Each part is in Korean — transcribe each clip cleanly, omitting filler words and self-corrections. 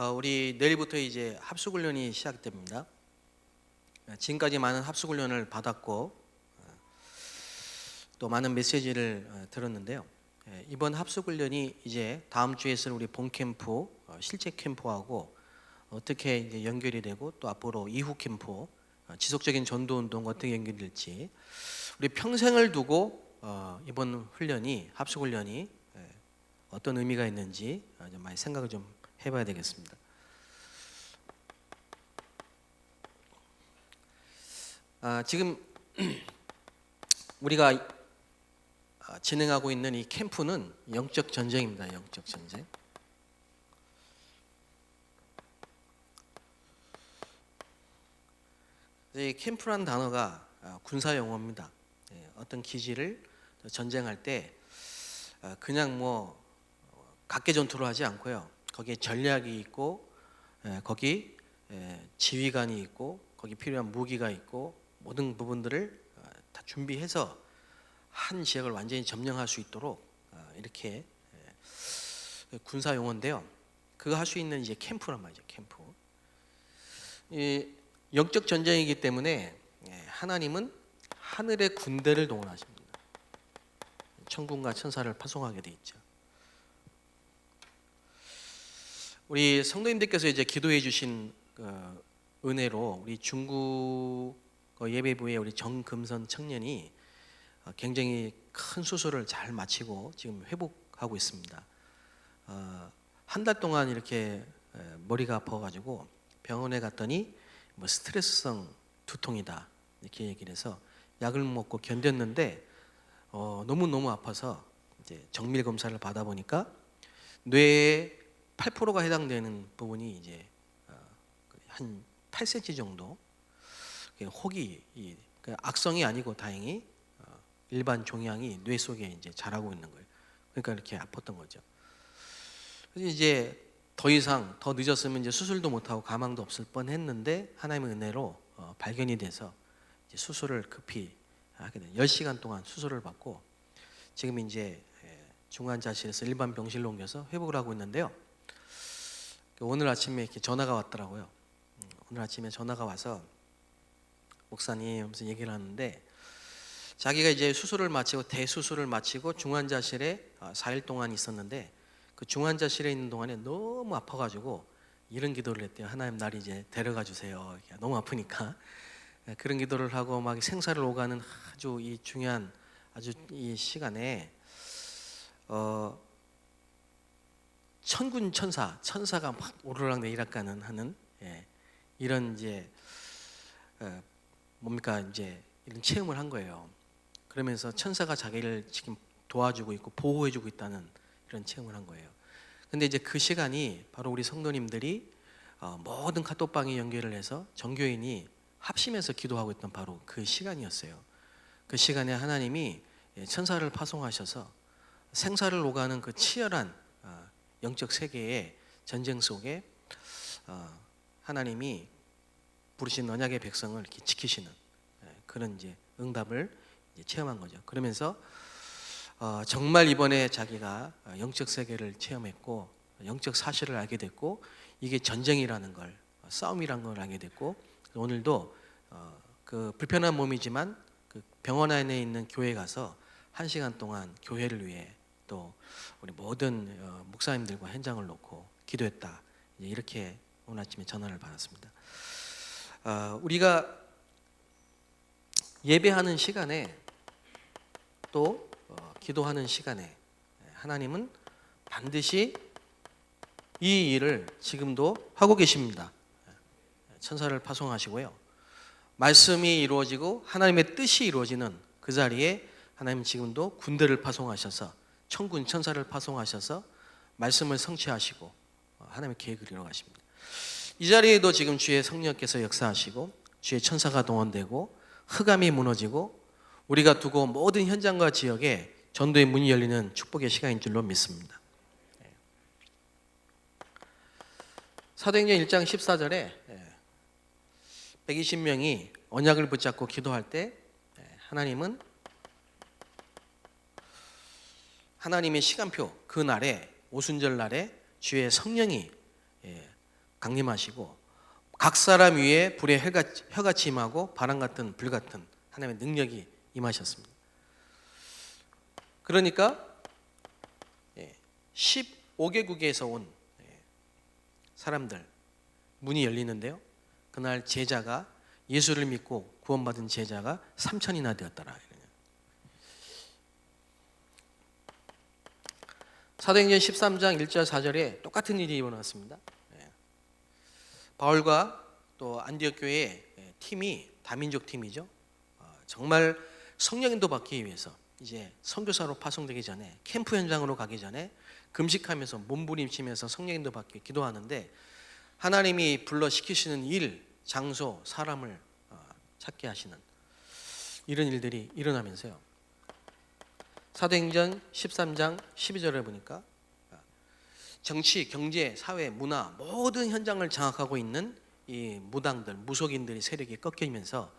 우리 내일부터 이제 합숙훈련이 시작됩니다. 지금까지 많은 합숙훈련을 받았고 또 많은 메시지를 들었는데요. 이번 합숙훈련이 이제 다음 주에 있을 우리 본캠프 실제 캠프하고 어떻게 이제 연결이 되고 또 앞으로 이후 캠프 지속적인 전도운동 어떻게 연결될지 우리 평생을 두고 이번 훈련이 합숙훈련이 어떤 의미가 있는지 좀 많이 생각을 좀 해봐야 되겠습니다. 지금 우리가 진행하고 있는 이 캠프는 영적 전쟁입니다. 영적 전쟁. 이 캠프라는 단어가 군사 용어입니다. 어떤 기지를 전쟁할 때 그냥 뭐 각계 전투를 하지 않고요. 거기에 전략이 있고 거기 지휘관이 있고 거기 필요한 무기가 있고 모든 부분들을 다 준비해서 한 지역을 완전히 점령할 수 있도록 이렇게 군사 용어인데요. 그거 할 수 있는 이제 캠프란 말이죠. 캠프. 이 영적 전쟁이기 때문에 하나님은 하늘의 군대를 동원하십니다. 천군과 천사를 파송하게 돼 있죠. 우리 성도님들께서 이제 기도해 주신 은혜로 우리 중국 예배부의 우리 정금선 청년이 굉장히 큰 수술을 잘 마치고 지금 회복하고 있습니다. 한 달 동안 이렇게 머리가 아파가지고 병원에 갔더니 뭐 스트레스성 두통이다 이렇게 얘기를 해서 약을 먹고 견뎠는데 너무 아파서 이제 정밀 검사를 받아 보니까 뇌에 8%가 해당되는 부분이 이제 한 8cm 정도 혹이 악성이 아니고 다행히 일반 종양이 뇌 속에 이제 자라고 있는 거예요. 그러니까 이렇게 아팠던 거죠. 그래서 이제 더 이상 더 늦었으면 이제 수술도 못 하고 가망도 없을 뻔했는데 하나님의 은혜로 발견이 돼서 이제 수술을 급히 하게 된 10시간 동안 수술을 받고 지금 이제 중환자실에서 일반 병실로 옮겨서 회복을 하고 있는데요. 오늘 아침에 이렇게 전화가 왔더라고요. 오늘 아침에 전화가 와서 목사님 하면서 얘기를 하는데 자기가 이제 수술을 마치고 대수술을 마치고 중환자실에 4일 동안 있었는데 그 중환자실에 있는 동안에 너무 아파가지고 이런 기도를 했대요. 하나님 날 이제 데려가 주세요. 너무 아프니까 그런 기도를 하고 막 생사를 오가는 아주 이 중요한 아주 이 시간에 천군 천사가 막 오르락 내리락 가는 하는 이런 이제 뭡니까 이제 이런 체험을 한 거예요. 그러면서 천사가 자기를 지금 도와주고 있고 보호해주고 있다는 이런 체험을 한 거예요. 근데 이제 그 시간이 바로 우리 성도님들이 모든 카톡방에 연결을 해서 전교인이 합심해서 기도하고 있던 바로 그 시간이었어요. 그 시간에 하나님이 천사를 파송하셔서 생사를 오가는 그 치열한 영적 세계의 전쟁 속에 하나님이 부르신 언약의 백성을 이렇게 지키시는 그런 이제 응답을 이제 체험한 거죠. 그러면서 정말 이번에 자기가 영적 세계를 체험했고 영적 사실을 알게 됐고 이게 전쟁이라는 걸 싸움이라는 걸 알게 됐고 오늘도 그 불편한 몸이지만 그 병원 안에 있는 교회에 가서 1시간 동안 교회를 위해 또 우리 모든 목사님들과 현장을 놓고 기도했다. 이렇게 오늘 아침에 전화를 받았습니다. 우리가 예배하는 시간에 또 기도하는 시간에 하나님은 반드시 이 일을 지금도 하고 계십니다. 천사를 파송하시고요. 말씀이 이루어지고 하나님의 뜻이 이루어지는 그 자리에 하나님 지금도 군대를 파송하셔서 천군 천사를 파송하셔서 말씀을 성취하시고 하나님의 계획을 이루어가십니다. 이 자리에도 지금 주의 성령께서 역사하시고 주의 천사가 동원되고 흑암이 무너지고 우리가 두고 모든 현장과 지역에 전도의 문이 열리는 축복의 시간인 줄로 믿습니다. 사도행전 1장 14절에 120명이 언약을 붙잡고 기도할 때 하나님은 하나님의 시간표 그 날에 오순절 날에 주의 성령이 강림하시고 각 사람 위에 불의 혀같이 임하고 바람 같은 불 같은 하나님의 능력이 임하셨습니다. 그러니까 15개국에서 온 사람들 문이 열리는데요. 그날 제자가 예수를 믿고 구원받은 제자가 3,000이나 되었더라. 사도행전 13장 1절 4절에 똑같은 일이 일어났습니다. 바울과 또 안디옥 교회의 팀이 다민족 팀이죠. 정말 성령인도 받기 위해서 이제 선교사로 파송되기 전에 캠프 현장으로 가기 전에 금식하면서 몸부림치면서 성령인도 받기 기도하는데 하나님이 불러 시키시는 일, 장소, 사람을 찾게 하시는 이런 일들이 일어나면서요. 사도행전 13장 12절에 보니까 정치, 경제, 사회, 문화 모든 현장을 장악하고 있는 이 무당들, 무속인들의 세력이 꺾이면서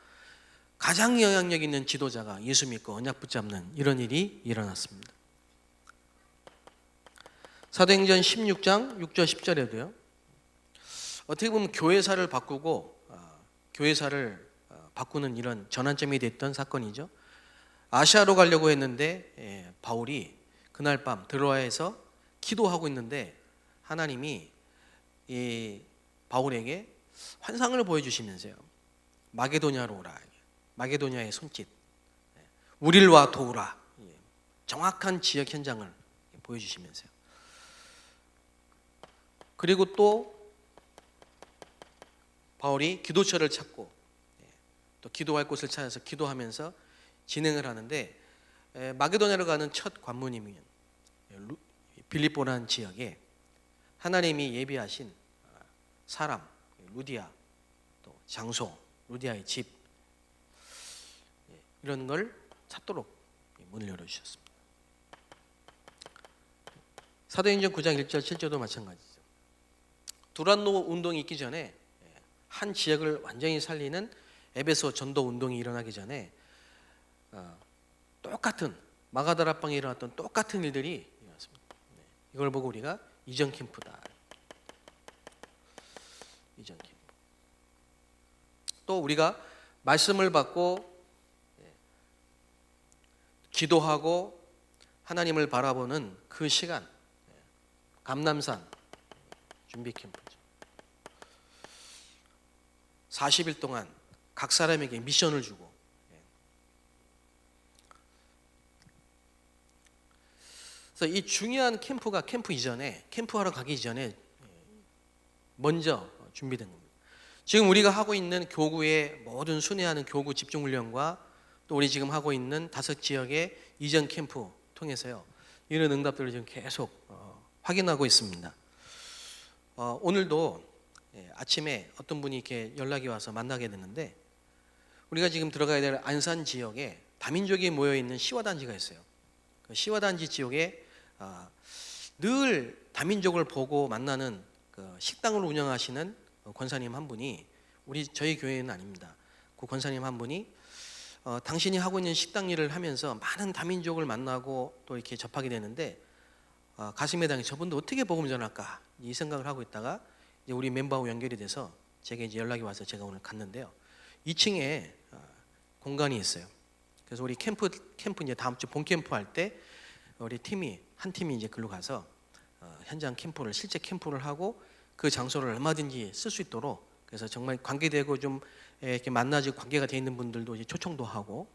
가장 영향력 있는 지도자가 예수 믿고 언약 붙잡는 이런 일이 일어났습니다. 사도행전 16장 6절 10절에도요. 어떻게 보면 교회사를 바꾸고 교회사를 바꾸는 이런 전환점이 됐던 사건이죠. 아시아로 가려고 했는데 바울이 그날 밤 드로아에서 기도하고 있는데 하나님이 이 바울에게 환상을 보여주시면서요. 마게도냐로 오라. 마게도냐의 손짓. 우릴 와 도우라. 정확한 지역 현장을 보여주시면서요. 그리고 또 바울이 기도처를 찾고 또 기도할 곳을 찾아서 기도하면서 진행을 하는데 마게도냐로 가는 첫 관문이면 빌립보라는 지역에 하나님이 예비하신 사람 루디아 또 장소 루디아의 집 이런 걸 찾도록 문을 열어주셨습니다. 사도행전 9장 1절 7절도 마찬가지죠. 두란노 운동이 있기 전에 한 지역을 완전히 살리는 에베소 전도 운동이 일어나기 전에 똑같은 마가다라방에 일어났던 똑같은 일들이 일어났습니다. 이걸 보고 우리가 이전 캠프다. 이전 캠프. 또 우리가 말씀을 받고 기도하고 하나님을 바라보는 그 시간, 감람산 준비 캠프죠. 40일 동안 각 사람에게 미션을 주고 그래서 이 중요한 캠프가 캠프 이전에 캠프하러 가기 전에 먼저 준비된 겁니다. 지금 우리가 하고 있는 교구의 모든 순회하는 교구 집중훈련과 또 우리 지금 하고 있는 5지역의 이전 캠프 통해서요. 이런 응답들을 지금 계속 확인하고 있습니다. 오늘도 아침에 어떤 분이 이렇게 연락이 와서 만나게 됐는데 우리가 지금 들어가야 될 안산 지역에 다민족이 모여 있는 시화단지가 있어요. 그 시화단지 지역에 늘 다민족을 보고 만나는 그 식당을 운영하시는 권사님 한 분이 저희 교회는 아닙니다. 그 권사님 한 분이 당신이 하고 있는 식당 일을 하면서 많은 다민족을 만나고 또 이렇게 접하게 되는데 가슴에 당해 저분도 어떻게 복음 전할까 이 생각을 하고 있다가 이제 우리 멤버하고 연결이 돼서 제게 이제 연락이 와서 제가 오늘 갔는데요. 2층에 공간이 있어요. 그래서 우리 캠프 이제 다음 주 본 캠프 할 때 우리 한 팀이 이제 글로 가서 현장 캠프를 실제 캠프를 하고 그 장소를 얼마든지 쓸 수 있도록 그래서 정말 관계되고 좀 이렇게 만나지고 관계가 돼 있는 분들도 이제 초청도 하고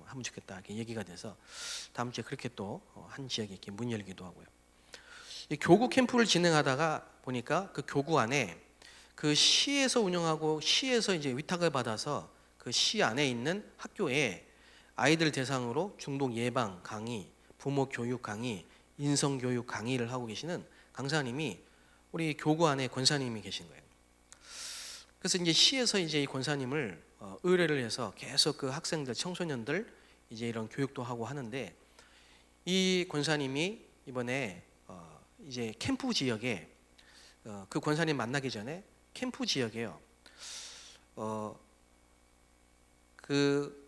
하면 좋겠다 이렇게 얘기가 돼서 다음 주에 그렇게 또 한 지역에 이렇게 문 열기도 하고요. 이 교구 캠프를 진행하다가 보니까 그 교구 안에 그 시에서 운영하고 시에서 이제 위탁을 받아서 그 시 안에 있는 학교에 아이들 대상으로 중독 예방 강의, 부모 교육 강의, 인성 교육 강의를 하고 계시는 강사님이 우리 교구 안에 권사님이 계신 거예요. 그래서 이제 시에서 이제 이 권사님을 의뢰를 해서 계속 그 학생들, 청소년들 이제 이런 교육도 하고 하는데 이 권사님이 이번에 이제 캠프 지역에 그 권사님 만나기 전에 캠프 지역에요. 그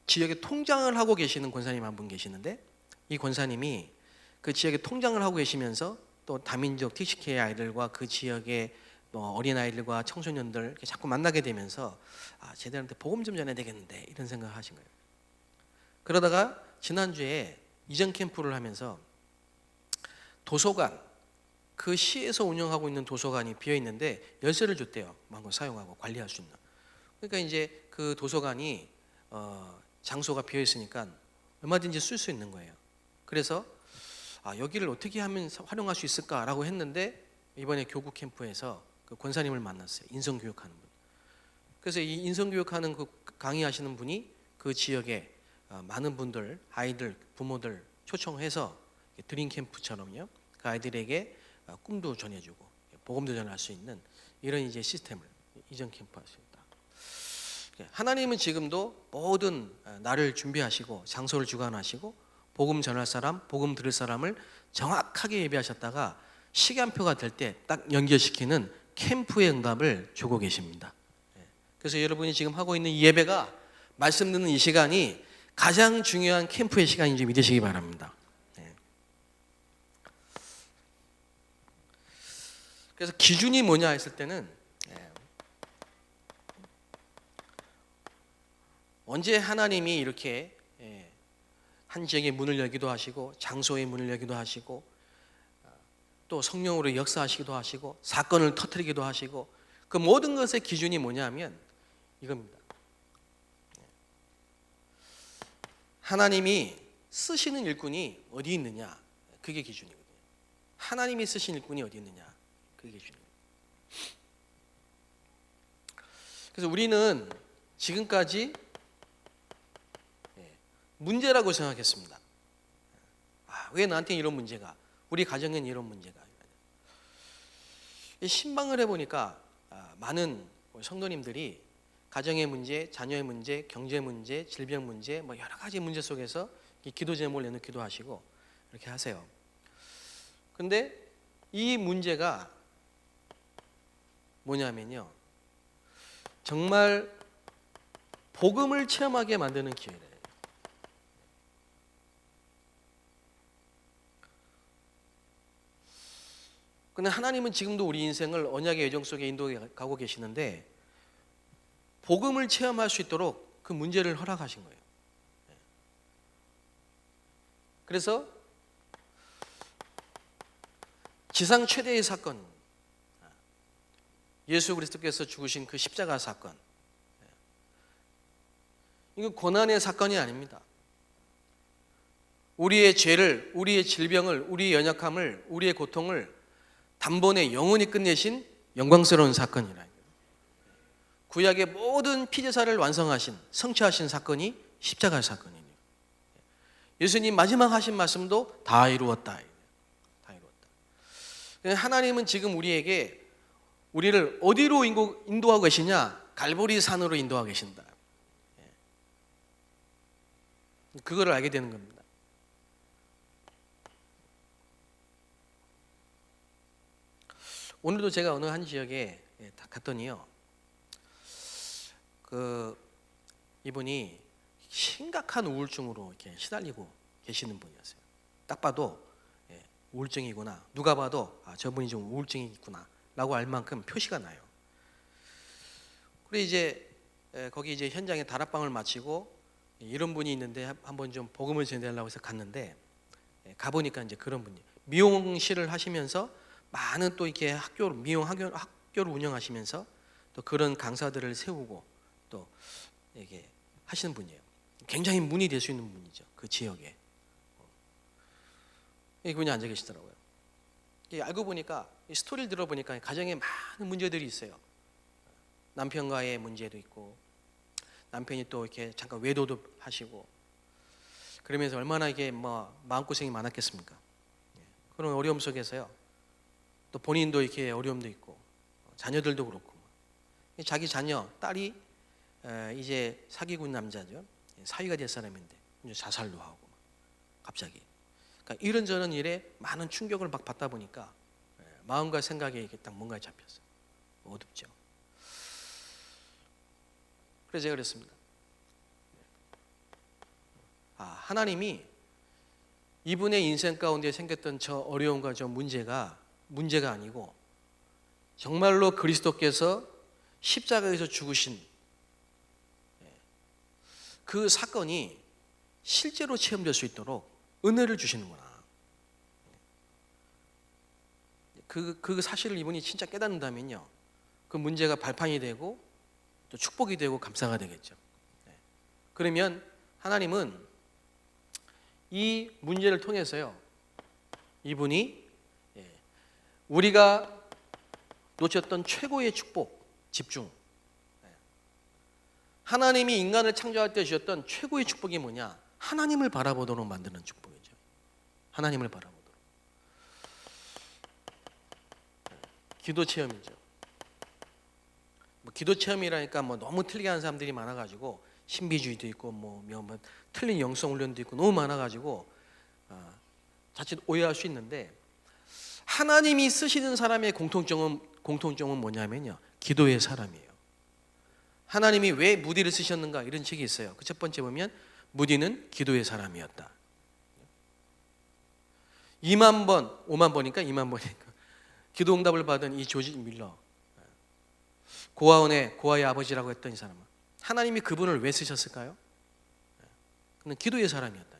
지역에 통장을 하고 계시는 권사님 한 분 계시는데 이 권사님이 그 지역에 통장을 하고 계시면서 또 다민족 TCK 아이들과 그 지역의 또 어린아이들과 청소년들 이렇게 자꾸 만나게 되면서 쟤들한테 복음 좀 전해야 되겠는데 이런 생각을 하신 거예요. 그러다가 지난주에 이전 캠프를 하면서 도서관, 그 시에서 운영하고 있는 도서관이 비어 있는데 열쇠를 줬대요. 마음껏 사용하고 관리할 수 있는. 그러니까 이제 그 도서관이 장소가 비어 있으니까 얼마든지 쓸 수 있는 거예요. 그래서 여기를 어떻게 하면 활용할 수 있을까라고 했는데 이번에 교구 캠프에서 그 권사님을 만났어요. 인성교육하는 분. 그래서 이 인성교육하는 그 강의하시는 분이 그 지역에 많은 분들, 아이들, 부모들 초청해서 드림 캠프처럼요. 그 아이들에게 꿈도 전해주고 복음도 전할 수 있는 이런 이제 시스템을 이전 캠프 하십니다. 하나님은 지금도 모든 날을 준비하시고 장소를 주관하시고 복음 전할 사람, 복음 들을 사람을 정확하게 예비하셨다가 시간표가 될 때 딱 연결시키는 캠프의 응답을 주고 계십니다. 그래서 여러분이 지금 하고 있는 이 예배가 말씀 듣는 이 시간이 가장 중요한 캠프의 시간인지 믿으시기 바랍니다. 그래서 기준이 뭐냐 했을 때는 언제 하나님이 이렇게 한 지역의 문을 열기도 하시고 장소의 문을 열기도 하시고 또 성령으로 역사하시기도 하시고 사건을 터뜨리기도 하시고 그 모든 것의 기준이 뭐냐면 이겁니다. 하나님이 쓰시는 일꾼이 어디 있느냐, 그게 기준이거든요. 하나님이 쓰신 일꾼이 어디 있느냐, 그게 기준이에요. 그래서 우리는 지금까지 문제라고 생각했습니다. 왜 나한테 이런 문제가, 우리 가정엔 이런 문제가. 신방을 해보니까 많은 성도님들이 가정의 문제, 자녀의 문제, 경제 문제, 질병 문제, 뭐 여러 가지 문제 속에서 기도 제목을 내놓기도 하시고 이렇게 하세요. 근데 이 문제가 뭐냐면요, 정말 복음을 체험하게 만드는 기회래요. 근데 하나님은 지금도 우리 인생을 언약의 여정 속에 인도해 가고 계시는데 복음을 체험할 수 있도록 그 문제를 허락하신 거예요. 그래서 지상 최대의 사건, 예수 그리스도께서 죽으신 그 십자가 사건, 이건 고난의 사건이 아닙니다. 우리의 죄를, 우리의 질병을, 우리의 연약함을, 우리의 고통을 단번에 영원히 끝내신 영광스러운 사건이라. 구약의 모든 피제사를 완성하신, 성취하신 사건이 십자가 사건이에요. 예수님 마지막 하신 말씀도 다 이루었다. 다 이루었다. 하나님은 지금 우리를 어디로 인도하고 계시냐? 갈보리 산으로 인도하고 계신다. 그거를 알게 되는 겁니다. 오늘도 제가 어느 한 지역에 갔더니요, 이분이 심각한 우울증으로 이렇게 시달리고 계시는 분이었어요. 딱 봐도 우울증이구나. 누가 봐도 저분이 좀 우울증이 있구나라고 알 만큼 표시가 나요. 그리고 이제 거기 이제 현장에 다락방을 마치고 이런 분이 있는데 한번 좀 복음을 전해달라고 해서 갔는데 가보니까 이제 그런 분이 미용실을 하시면서 많은 또 이렇게 학교를 운영하시면서 또 그런 강사들을 세우고 또 이게 하시는 분이에요. 굉장히 문이 될 수 있는 분이죠. 그 지역에. 이분이 앉아 계시더라고요. 알고 보니까 스토리를 들어보니까 가정에 많은 문제들이 있어요. 남편과의 문제도 있고 남편이 또 이렇게 잠깐 외도도 하시고 그러면서 얼마나 이게 마음고생이 많았겠습니까? 그런 어려움 속에서요. 또 본인도 이렇게 어려움도 있고 자녀들도 그렇고 자기 자녀 딸이 이제 사귀고 있는 남자죠. 사위가 될 사람인데 이제 자살도 하고 갑자기. 그러니까 이런저런 일에 많은 충격을 막 받다 보니까 마음과 생각에 이게 딱 뭔가에 잡혔어요. 어둡죠. 그래서 제가 그랬습니다. 하나님이 이분의 인생 가운데 생겼던 저 어려움과 저 문제가 아니고 정말로 그리스도께서 십자가에서 죽으신 그 사건이 실제로 체험될 수 있도록 은혜를 주시는구나. 그 사실을 이분이 진짜 깨닫는다면요, 그 문제가 발판이 되고 또 축복이 되고 감사가 되겠죠. 그러면 하나님은 이 문제를 통해서요, 이분이 우리가 놓쳤던 최고의 축복, 집중, 하나님이 인간을 창조할 때 주셨던 최고의 축복이 뭐냐? 하나님을 바라보도록 만드는 축복이죠. 하나님을 바라보도록. 기도 체험이죠. 기도 체험이라니까 너무 틀리게 하는 사람들이 많아가지고 신비주의도 있고 뭐 틀린 영성 훈련도 있고 너무 많아가지고 자칫 오해할 수 있는데, 하나님이 쓰시는 사람의 공통점은 뭐냐면요, 기도의 사람이에요. 하나님이 왜 무디를 쓰셨는가, 이런 책이 있어요. 그 첫 번째 보면 무디는 기도의 사람이었다. 2만 번, 5만 번이니까 2만 번이니까 기도 응답을 받은 이 조지 밀러, 고아의 아버지라고 했던 이 사람은 하나님이 그분을 왜 쓰셨을까요? 그는 기도의 사람이었다.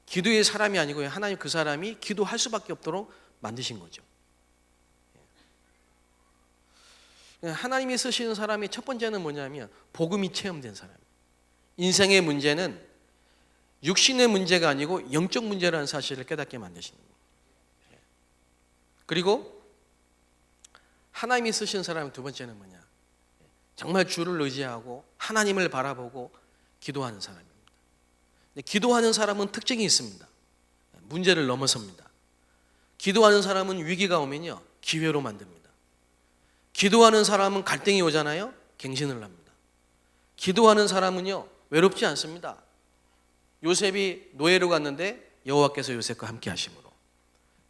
기도의 사람이 아니고요, 하나님 그 사람이 기도할 수밖에 없도록 만드신 거죠. 하나님이 쓰시는 사람의 첫 번째는 뭐냐면 복음이 체험된 사람. 인생의 문제는 육신의 문제가 아니고 영적 문제라는 사실을 깨닫게 만드시는 거예요. 그리고 하나님이 쓰시는 사람의 두 번째는 뭐냐? 정말 주를 의지하고 하나님을 바라보고 기도하는 사람입니다. 기도하는 사람은 특징이 있습니다. 문제를 넘어섭니다. 기도하는 사람은 위기가 오면요, 기회로 만듭니다. 기도하는 사람은 갈등이 오잖아요, 갱신을 합니다. 기도하는 사람은요, 외롭지 않습니다. 요셉이 노예로 갔는데 여호와께서 요셉과 함께 하심으로.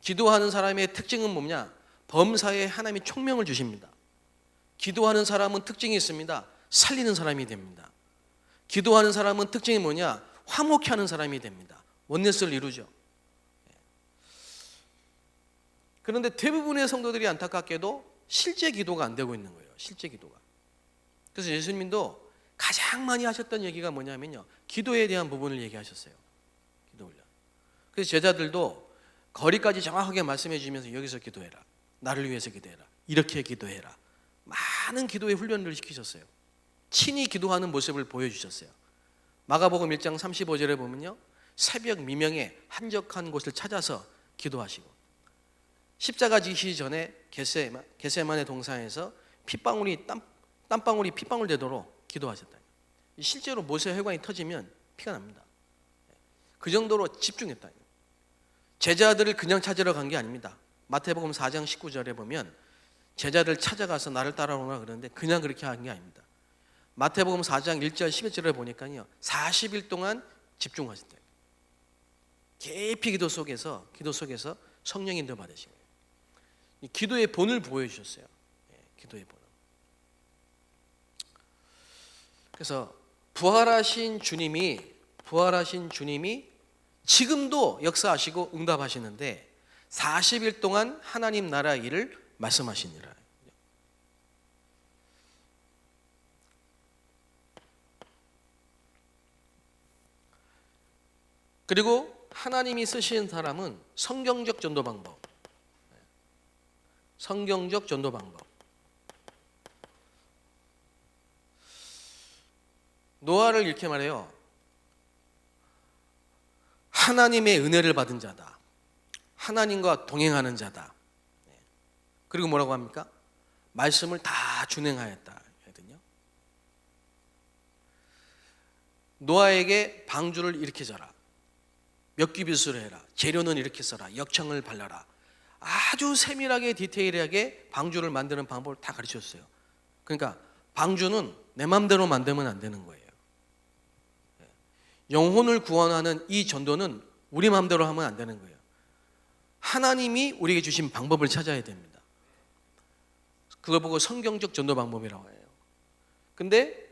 기도하는 사람의 특징은 뭐냐? 범사에 하나님이 총명을 주십니다. 기도하는 사람은 특징이 있습니다. 살리는 사람이 됩니다. 기도하는 사람은 특징이 뭐냐? 화목케 하는 사람이 됩니다. 원네스를 이루죠. 그런데 대부분의 성도들이 안타깝게도 실제 기도가 안 되고 있는 거예요. 실제 기도가. 그래서 예수님도 가장 많이 하셨던 얘기가 뭐냐면요, 기도에 대한 부분을 얘기하셨어요. 기도 훈련. 그래서 제자들도 거리까지 정확하게 말씀해 주면서 여기서 기도해라, 나를 위해서 기도해라, 이렇게 기도해라, 많은 기도의 훈련을 시키셨어요. 친히 기도하는 모습을 보여주셨어요. 마가복음 1장 35절에 보면요, 새벽 미명에 한적한 곳을 찾아서 기도하시고, 십자가 지시기 전에 겟세마네 동산에서 땀방울이 핏방울 되도록 기도하셨다. 실제로 모세 혈관이 터지면 피가 납니다. 그 정도로 집중했다. 제자들을 그냥 찾으러 간 게 아닙니다. 마태복음 4장 19절에 보면 제자들 찾아가서 나를 따라오라 그러는데 그냥 그렇게 한 게 아닙니다. 마태복음 4장 1절 11절에 보니까요, 40일 동안 집중하셨대요. 깊이 기도 속에서 성령 인도 받으신 거예요. 기도의 본을 보여주셨어요. 기도의 본. 그래서 부활하신 주님이 지금도 역사하시고 응답하시는데 40일 동안 하나님 나라 일을 말씀하시니라. 그리고 하나님이 쓰시는 사람은 성경적 전도 방법. 노아를 이렇게 말해요. 하나님의 은혜를 받은 자다. 하나님과 동행하는 자다. 그리고 뭐라고 합니까? 말씀을 다 준행하였다. 노아에게 방주를 이렇게 져라, 몇 귀빗으로 해라, 재료는 이렇게 써라, 역청을 발라라, 아주 세밀하게 디테일하게 방주를 만드는 방법을 다 가르쳤어요. 그러니까 방주는 내 마음대로 만들면 안 되는 거예요. 영혼을 구원하는 이 전도는 우리 마음대로 하면 안 되는 거예요. 하나님이 우리에게 주신 방법을 찾아야 됩니다. 그걸 보고 성경적 전도 방법이라고 해요. 근데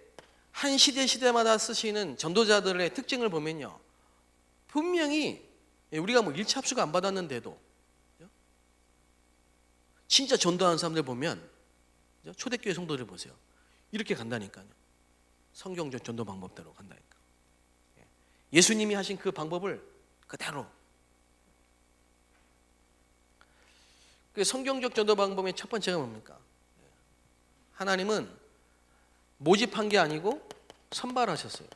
한 시대마다 쓰시는 전도자들의 특징을 보면요, 분명히 우리가 1차 합수가 안 받았는데도 진짜 전도하는 사람들 보면, 초대교회 성도들 보세요. 이렇게 간다니까요. 성경적 전도 방법대로 간다니까. 예수님이 하신 그 방법을 그대로. 그 성경적 전도 방법의 첫 번째가 뭡니까? 하나님은 모집한 게 아니고 선발하셨어요.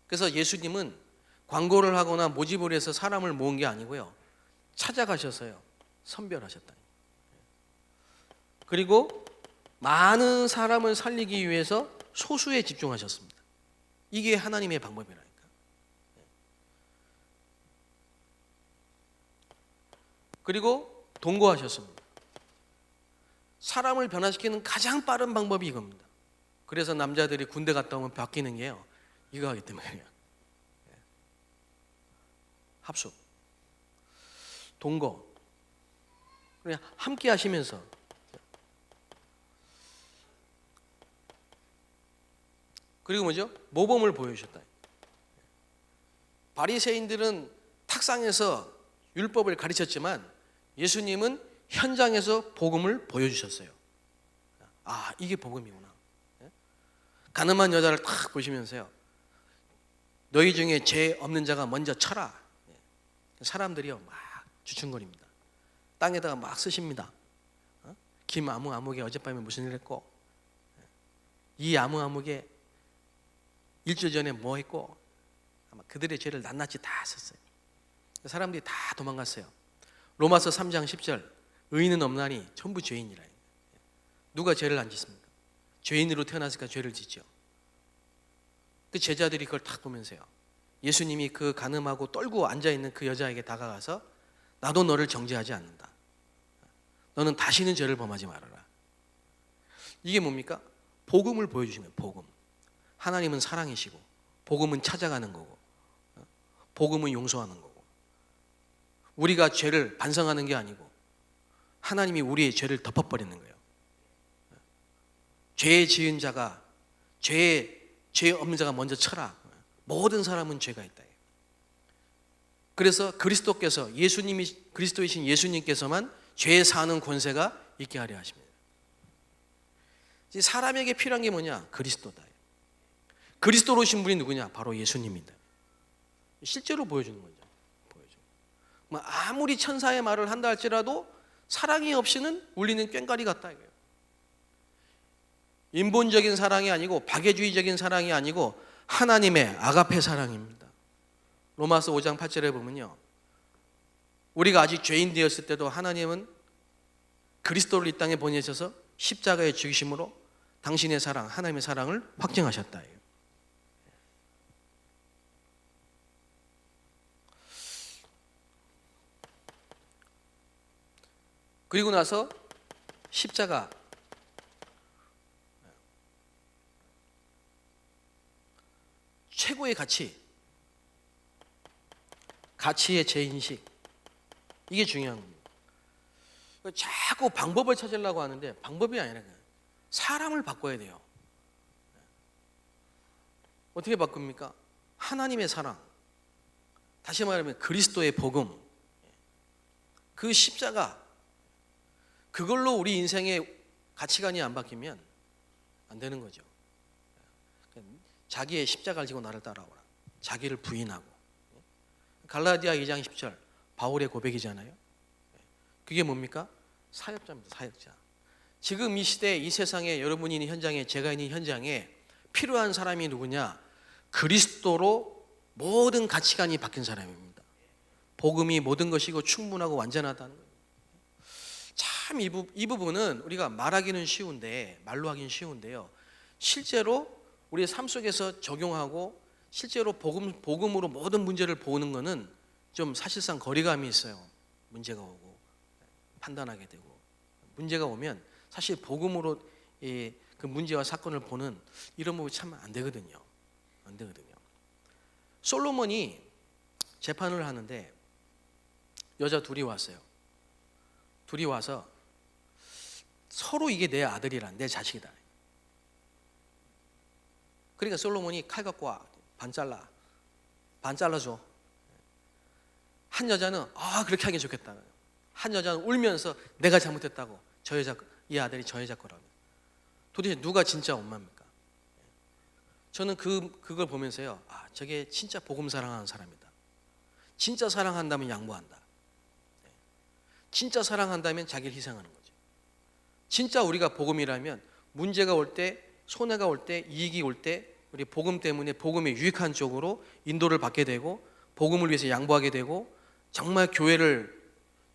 그래서 예수님은 광고를 하거나 모집을 해서 사람을 모은 게 아니고요, 찾아가셔서요 선별하셨다. 그리고 많은 사람을 살리기 위해서 소수에 집중하셨습니다. 이게 하나님의 방법이라니까. 그리고 동거하셨습니다. 사람을 변화시키는 가장 빠른 방법이 이겁니다. 그래서 남자들이 군대 갔다 오면 바뀌는 게요, 이거 하기 때문이에요. 합숙, 동거, 그냥 함께 하시면서. 그리고 뭐죠? 모범을 보여주셨다. 바리새인들은 탁상에서 율법을 가르쳤지만 예수님은 현장에서 복음을 보여주셨어요. 아, 이게 복음이구나. 가늠한 여자를 딱 보시면서요, 너희 중에 죄 없는 자가 먼저 쳐라. 사람들이요 막 주춤거립니다. 땅에다가 막 쓰십니다. 김 아무개 어젯밤에 무슨 일 했고, 이 아무개 일주일 전에 뭐 했고, 아마 그들의 죄를 낱낱이 다 썼어요. 사람들이 다 도망갔어요. 로마서 3장 10절, 의인은 없나니 전부 죄인이라. 누가 죄를 안 짓습니까? 죄인으로 태어났으니까 죄를 짓죠. 그 제자들이 그걸 딱 보면서요, 예수님이 그 간음하고 떨고 앉아있는 그 여자에게 다가가서 나도 너를 정죄하지 않는다. 너는 다시는 죄를 범하지 말아라. 이게 뭡니까? 복음을 보여주신 거예요. 복음. 하나님은 사랑이시고 복음은 찾아가는 거고 복음은 용서하는 거고, 우리가 죄를 반성하는 게 아니고 하나님이 우리의 죄를 덮어버리는 거예요. 죄 지은 자가, 죄 없는 자가 먼저 쳐라. 모든 사람은 죄가 있다. 그래서 그리스도께서, 예수님이 그리스도이신 예수님께서만 죄 사는 권세가 있게 하려 하십니다. 사람에게 필요한 게 뭐냐? 그리스도다. 그리스도로 오신 분이 누구냐? 바로 예수님입니다. 실제로 보여주는 거죠. 아무리 천사의 말을 한다 할지라도 사랑이 없이는 울리는 꽹과리 같다 이거예요. 인본적인 사랑이 아니고 박애주의적인 사랑이 아니고 하나님의 아가페 사랑입니다. 로마서 5장 8절에 보면요, 우리가 아직 죄인 되었을 때도 하나님은 그리스도를 이 땅에 보내셔서 십자가에 죽이심으로 당신의 사랑, 하나님의 사랑을 확증하셨다. 그리고 나서 십자가, 최고의 가치의 재인식, 이게 중요한 겁니다. 자꾸 방법을 찾으려고 하는데 방법이 아니라 그냥 사람을 바꿔야 돼요. 어떻게 바꿉니까? 하나님의 사랑, 다시 말하면 그리스도의 복음, 그 십자가, 그걸로 우리 인생의 가치관이 안 바뀌면 안 되는 거죠. 자기의 십자가를 지고 나를 따라오라. 자기를 부인하고. 갈라디아 2장 10절, 바울의 고백이잖아요. 그게 뭡니까? 사역자입니다. 사역자. 지금 이 시대, 이 세상에, 여러분이 있는 현장에, 제가 있는 현장에 필요한 사람이 누구냐? 그리스도로 모든 가치관이 바뀐 사람입니다. 복음이 모든 것이고 충분하고 완전하다는 거예요. 참 이 부분은 우리가 말하기는 쉬운데, 말로 하기는 쉬운데요, 실제로 우리의 삶 속에서 적용하고 실제로 복음으로 모든 문제를 보는 것은 좀 사실상 거리감이 있어요. 문제가 오고 판단하게 되고, 문제가 오면 사실 복음으로 그 문제와 사건을 보는 이런 부분이 참 안 되거든요. 안 되거든요. 솔로몬이 재판을 하는데 여자 둘이 왔어요. 둘이 와서 서로 이게 내 아들이라, 내 자식이다. 그러니까 솔로몬이 칼 갖고 와, 반 잘라줘. 한 여자는 그렇게 하기 좋겠다. 한 여자는 울면서 내가 잘못했다고, 이 아들이 저 여자 거라고. 도대체 누가 진짜 엄마입니까? 저는 그걸 보면서요, 저게 진짜 복음 사랑하는 사람이다. 진짜 사랑한다면 양보한다. 진짜 사랑한다면 자기를 희생하는 거죠. 진짜 우리가 복음이라면 문제가 올 때, 손해가 올 때, 이익이 올 때 우리 복음 때문에 복음에 유익한 쪽으로 인도를 받게 되고 복음을 위해서 양보하게 되고 정말 교회를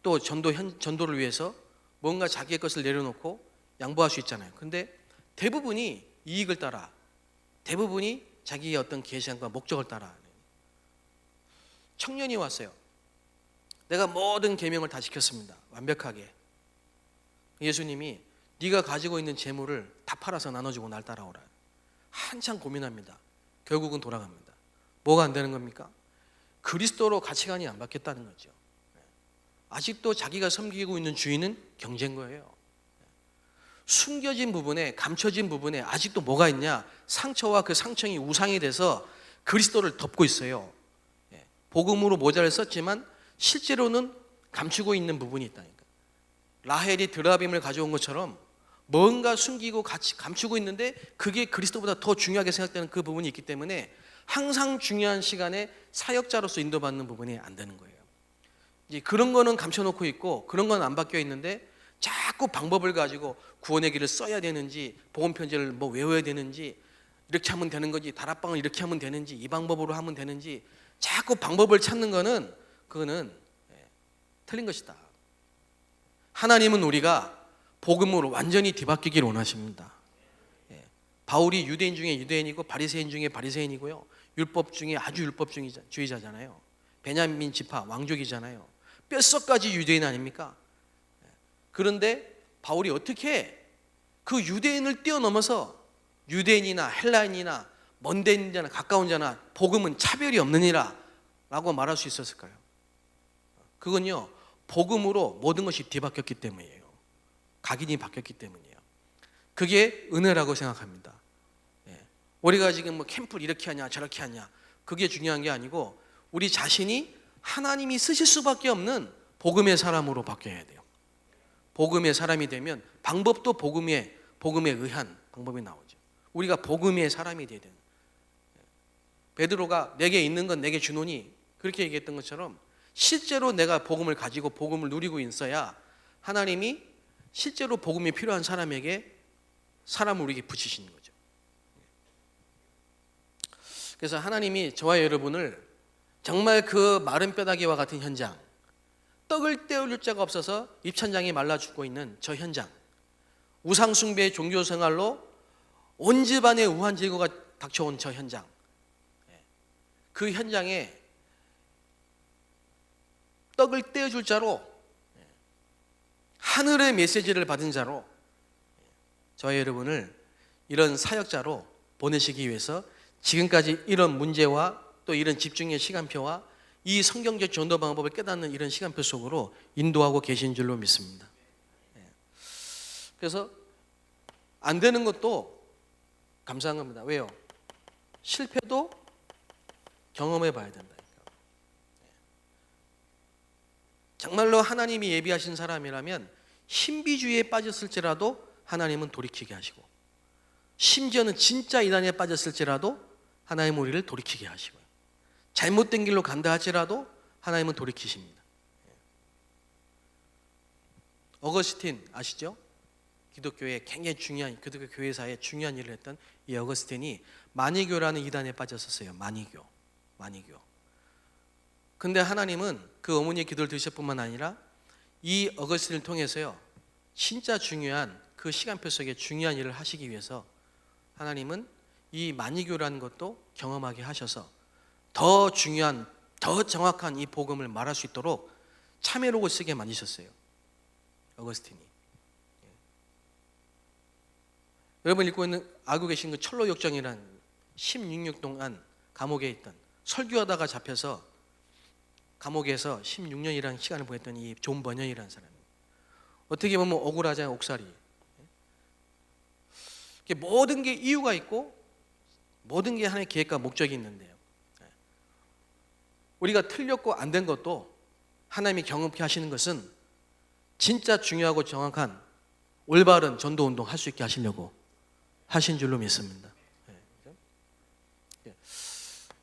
또 전도를 위해서 뭔가 자기의 것을 내려놓고 양보할 수 있잖아요. 근데 대부분이 이익을 따라, 대부분이 자기의 어떤 계시함과 목적을 따라. 청년이 왔어요. 내가 모든 계명을 다 지켰습니다. 완벽하게. 예수님이 네가 가지고 있는 재물을 다 팔아서 나눠주고 날 따라오라. 한참 고민합니다. 결국은 돌아갑니다. 뭐가 안 되는 겁니까? 그리스도로 가치관이 안 바뀌었다는 거죠. 아직도 자기가 섬기고 있는 주인은 경제인 거예요. 숨겨진 부분에, 감춰진 부분에 아직도 뭐가 있냐? 상처와 그 상처이 우상이 돼서 그리스도를 덮고 있어요. 복음으로 모자를 썼지만 실제로는 감추고 있는 부분이 있다니까. 라헬이 드라빔을 가져온 것처럼 뭔가 숨기고 감추고 있는데 그게 그리스도보다 더 중요하게 생각되는 그 부분이 있기 때문에 항상 중요한 시간에 사역자로서 인도받는 부분이 안 되는 거예요. 이제 그런 거는 감춰놓고 있고 그런 건 안 바뀌어 있는데 자꾸 방법을 가지고 구원의 길을 써야 되는지, 복음 편지를 뭐 외워야 되는지, 이렇게 하면 되는 거지, 다락방을 이렇게 하면 되는지, 이 방법으로 하면 되는지 자꾸 방법을 찾는 거는 그거는 틀린 것이다. 하나님은 우리가 복음으로 완전히 뒤바뀌기를 원하십니다. 바울이 유대인 중에 유대인이고 바리새인 중에 바리새인이고요. 율법 중에 아주 율법주의자잖아요. 베냐민 지파 왕족이잖아요. 뼛속까지 유대인 아닙니까? 그런데 바울이 어떻게 그 유대인을 뛰어넘어서 유대인이나 헬라인이나 먼 데 있는 자나 가까운 자나 복음은 차별이 없느니라 라고 말할 수 있었을까요? 그건요, 복음으로 모든 것이 뒤바뀌었기 때문이에요. 각인이 바뀌었기 때문이에요. 그게 은혜라고 생각합니다. 우리가 지금 뭐 캠프를 이렇게 하냐 저렇게 하냐 그게 중요한 게 아니고 우리 자신이 하나님이 쓰실 수밖에 없는 복음의 사람으로 바뀌어야 돼요. 복음의 사람이 되면 방법도 복음에 의한 방법이 나오죠. 우리가 복음의 사람이 돼야 돼요. 베드로가 내게 있는 건 내게 주노니 그렇게 얘기했던 것처럼 실제로 내가 복음을 가지고 복음을 누리고 있어야 하나님이 실제로 복음이 필요한 사람에게 사람을 우리에게 붙이시는 거죠. 그래서 하나님이 저와 여러분을 정말 그 마른 뼈다귀와 같은 현장, 떡을 떼어줄 자가 없어서 입천장이 말라 죽고 있는 저 현장, 우상숭배의 종교 생활로 온 집안에 우환질고가 닥쳐온 저 현장, 그 현장에 떡을 떼어줄 자로, 하늘의 메시지를 받은 자로 저와 여러분을 이런 사역자로 보내시기 위해서 지금까지 이런 문제와 또 이런 집중의 시간표와 이 성경적 전도 방법을 깨닫는 이런 시간표 속으로 인도하고 계신 줄로 믿습니다. 그래서 안 되는 것도 감사한 겁니다. 왜요? 실패도 경험해 봐야 된다니까. 정말로 하나님이 예비하신 사람이라면 신비주의에 빠졌을지라도 하나님은 돌이키게 하시고, 심지어는 진짜 이단에 빠졌을지라도 하나님은 우리를 돌이키게 하시고요. 잘못된 길로 간다 할지라도 하나님은 돌이키십니다. 어거스틴 아시죠? 기독교의 굉장히 중요한, 기독교 교회사에 중요한 일을 했던 이 어거스틴이 마니교라는 이단에 빠졌었어요. 마니교. 근데 하나님은 그 어머니의 기도를 들으실 뿐만 아니라 이 어거스틴을 통해서요, 진짜 중요한 그 시간표 속에 중요한 일을 하시기 위해서 하나님은 이 마니교라는 것도 경험하게 하셔서 더 중요한, 더 정확한 이 복음을 말할 수 있도록 참회록을 쓰게 만드셨어요. 어거스틴이. 여러분 읽고 알고 계신 그 철로역정이라는 16년 동안 감옥에 있던, 설교하다가 잡혀서 감옥에서 16년이라는 시간을 보냈던 이 존 버년이라는 사람이, 어떻게 보면 억울하잖아요. 옥살이. 모든 게 이유가 있고 모든 게 하나님의 계획과 목적이 있는데요, 우리가 틀렸고 안 된 것도 하나님이 경험케 하시는 것은 진짜 중요하고 정확한 올바른 전도 운동 할 수 있게 하시려고 하신 줄로 믿습니다.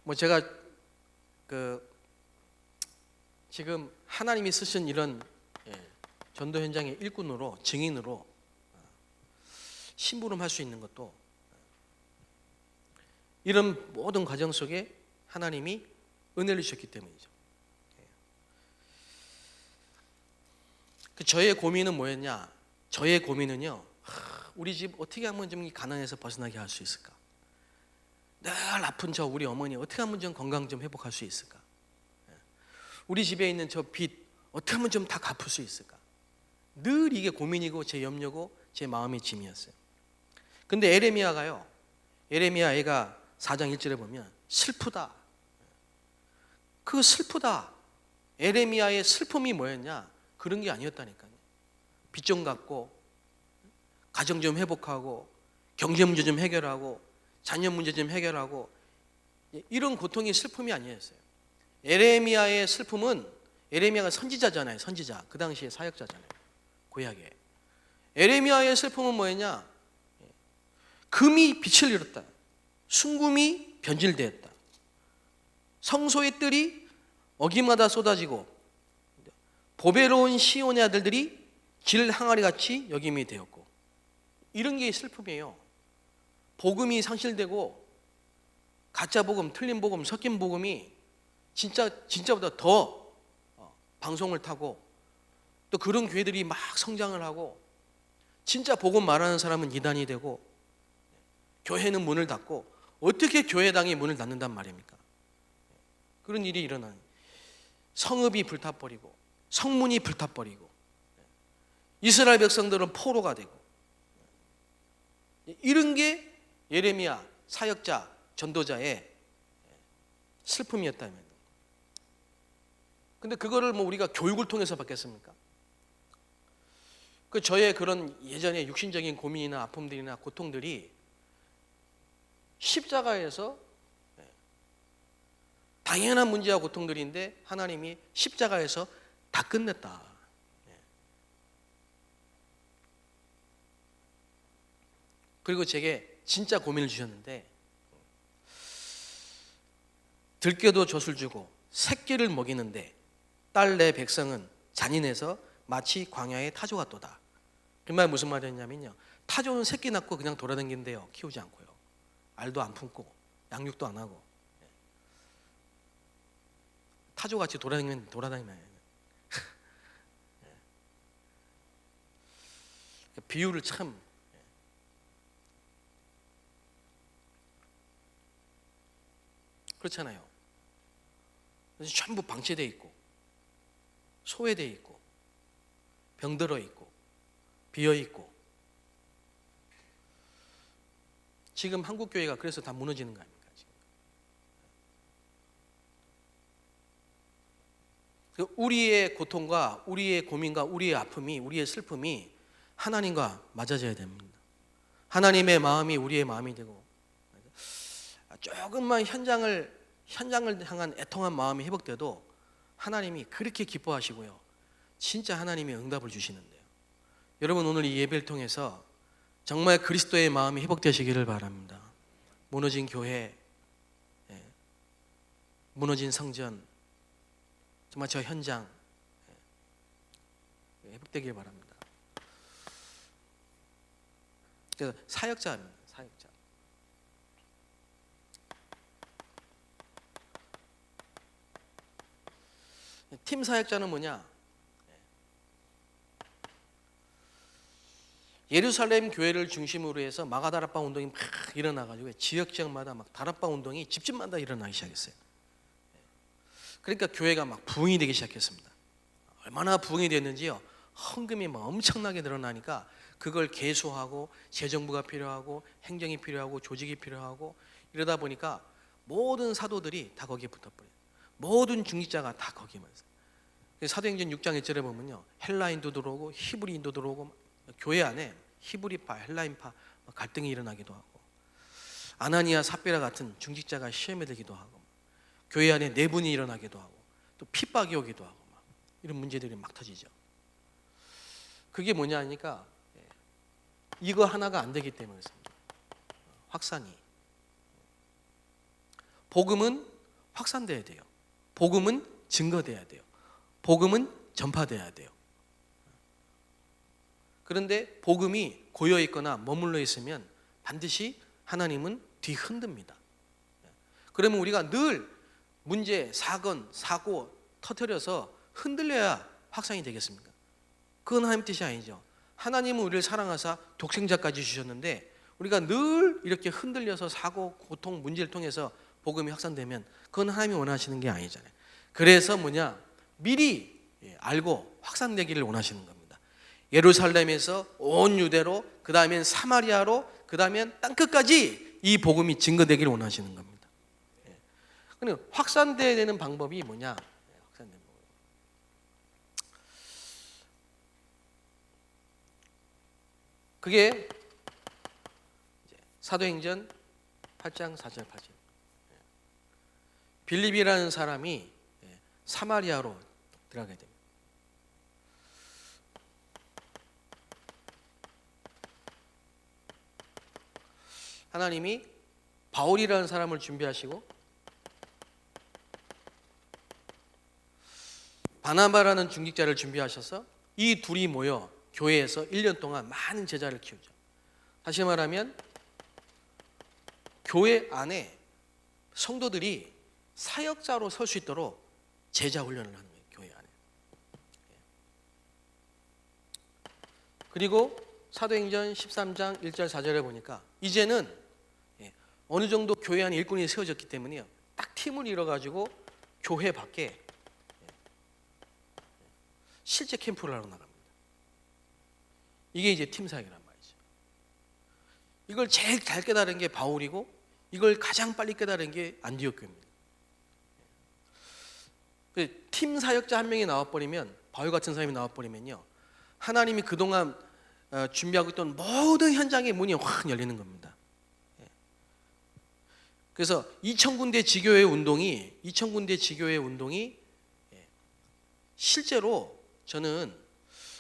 뭐 제가 지금 하나님이 쓰신 이런 전도 현장의 일꾼으로, 증인으로 심부름할 수 있는 것도 이런 모든 과정 속에 하나님이 은혜를 주셨기 때문이죠. 저의 고민은 뭐였냐? 저의 고민은요, 우리 집 어떻게 하면 좀 가난해서 벗어나게 할 수 있을까? 늘 아픈 저 우리 어머니 어떻게 하면 좀 건강 좀 회복할 수 있을까? 우리 집에 있는 저 빚 어떻게 하면 좀 다 갚을 수 있을까? 늘 이게 고민이고 제 염려고 제 마음의 짐이었어요. 근데 에레미야 애가 4장 1절에 보면 슬프다. 그 슬프다. 에레미야의 슬픔이 뭐였냐? 그런 게 아니었다니까요. 빚 좀 갚고, 가정 좀 회복하고, 경제 문제 좀 해결하고, 자녀 문제 좀 해결하고, 이런 고통이 슬픔이 아니었어요. 에레미야의 슬픔은, 에레미야가 선지자잖아요. 선지자. 그 당시에 사역자잖아요. 구약에. 에레미야의 슬픔은 뭐였냐? 금이 빛을 잃었다. 순금이 변질되었다. 성소의 뜰이 어기마다 쏟아지고 보배로운 시온의 아들들이 길 항아리 같이 여김이 되었고, 이런 게 슬픔이에요. 복음이 상실되고 가짜 복음, 틀린 복음, 섞인 복음이 진짜보다 더 방송을 타고, 또 그런 교회들이 막 성장을 하고, 진짜 복음 말하는 사람은 이단이 되고, 교회는 문을 닫고, 어떻게 교회당이 문을 닫는단 말입니까? 그런 일이 일어나는, 성읍이 불타버리고 성문이 불타버리고 이스라엘 백성들은 포로가 되고, 이런 게 예레미야 사역자, 전도자의 슬픔이었다면, 근데 그거를 뭐 우리가 교육을 통해서 받겠습니까? 저의 그런 예전에 육신적인 고민이나 아픔들이나 고통들이 십자가에서, 당연한 문제와 고통들인데 하나님이 십자가에서 다 끝냈다. 그리고 제게 진짜 고민을 주셨는데, 들깨도 젖을 주고 새끼를 먹이는데 딸 내 백성은 잔인해서 마치 광야의 타조 같도다. 그 말 무슨 말이었냐면요, 타조는 새끼 낳고 그냥 돌아다니는데요, 키우지 않고요, 알도 안 품고 양육도 안 하고, 타조같이 돌아다니면 비유를 참, 그렇잖아요. 그래서 전부 방치되어 있고 소외되어 있고 병들어 있고 비어 있고, 지금 한국 교회가 그래서 다 무너지는 거 아닙니까? 지금 우리의 고통과 우리의 고민과 우리의 아픔이, 우리의 슬픔이 하나님과 맞아져야 됩니다. 하나님의 마음이 우리의 마음이 되고, 조금만 현장을 향한 애통한 마음이 회복돼도 하나님이 그렇게 기뻐하시고요, 진짜 하나님이 응답을 주시는데요. 여러분, 오늘 이 예배를 통해서 정말 그리스도의 마음이 회복되시기를 바랍니다. 무너진 교회, 무너진 성전, 정말 저 현장 회복되길 바랍니다. 그래서 사역자입니다. 사역자. 팀 사역자는 뭐냐? 예루살렘 교회를 중심으로 해서 마가다락방 운동이 막 일어나가지고 지역마다 막 다락방 운동이 집집마다 일어나기 시작했어요. 그러니까 교회가 막 부흥이 되기 시작했습니다. 얼마나 부흥이 됐는지요, 헌금이 막 엄청나게 늘어나니까 그걸 계수하고 재정부가 필요하고 행정이 필요하고 조직이 필요하고, 이러다 보니까 모든 사도들이 다 거기에 붙어버려요. 모든 중직자가 다 거기에만 있어요. 사도행전 6장 1절에 보면요, 헬라인도 들어오고 히브리인도 들어오고, 교회 안에 히브리파, 헬라인파 갈등이 일어나기도 하고, 아나니아 삽비라 같은 중직자가 시험에 들기도 하고, 교회 안에 내분이 일어나기도 하고, 또 핍박이 오기도 하고, 이런 문제들이 막 터지죠. 그게 뭐냐 하니까 이거 하나가 안 되기 때문에 그렇습니다. 확산이. 복음은 확산돼야 돼요. 복음은 증거돼야 돼요. 복음은 전파돼야 돼요. 그런데 복음이 고여 있거나 머물러 있으면 반드시 하나님은 뒤흔듭니다. 그러면 우리가 늘 문제, 사건, 사고 터뜨려서 흔들려야 확산이 되겠습니까? 그건 하나님 뜻이 아니죠. 하나님은 우리를 사랑하사 독생자까지 주셨는데 우리가 늘 이렇게 흔들려서 사고, 고통, 문제를 통해서 복음이 확산되면 그건 하나님이 원하시는 게 아니잖아요. 그래서 미리 알고 확산되기를 원하시는 겁니다. 예루살렘에서 온 유대로, 그 다음엔 사마리아로, 그 다음엔 땅끝까지 이 복음이 증거되기를 원하시는 겁니다. 그러니까 확산돼야 되는 방법이 뭐냐? 확산되는 방법. 그게 사도행전 8장 4절 8절. 빌립이라는 사람이 사마리아로 들어가게 됩니다. 하나님이 바울이라는 사람을 준비하시고 바나바라는 중직자를 준비하셔서 이 둘이 모여 교회에서 1년 동안 많은 제자를 키우죠. 다시 말하면 교회 안에 성도들이 사역자로 설 수 있도록 제자 훈련을 하는 거예요. 교회 안에. 그리고 사도행전 13장 1절 4절에 보니까 이제는 어느 정도 교회 안에 일꾼이 세워졌기 때문에요. 딱 팀을 이뤄가지고 교회 밖에 실제 캠프를 하러 나갑니다. 이게 이제 팀 사역이란 말이죠. 이걸 제일 잘 깨달은 게 바울이고 이걸 가장 빨리 깨달은 게 안디옥 교회입니다. 팀 사역자 한 명이 나와버리면, 바울 같은 사람이 나와버리면요, 하나님이 그동안 준비하고 있던 모든 현장의 문이 확 열리는 겁니다. 그래서 2000군데 지교회 운동이 실제로 저는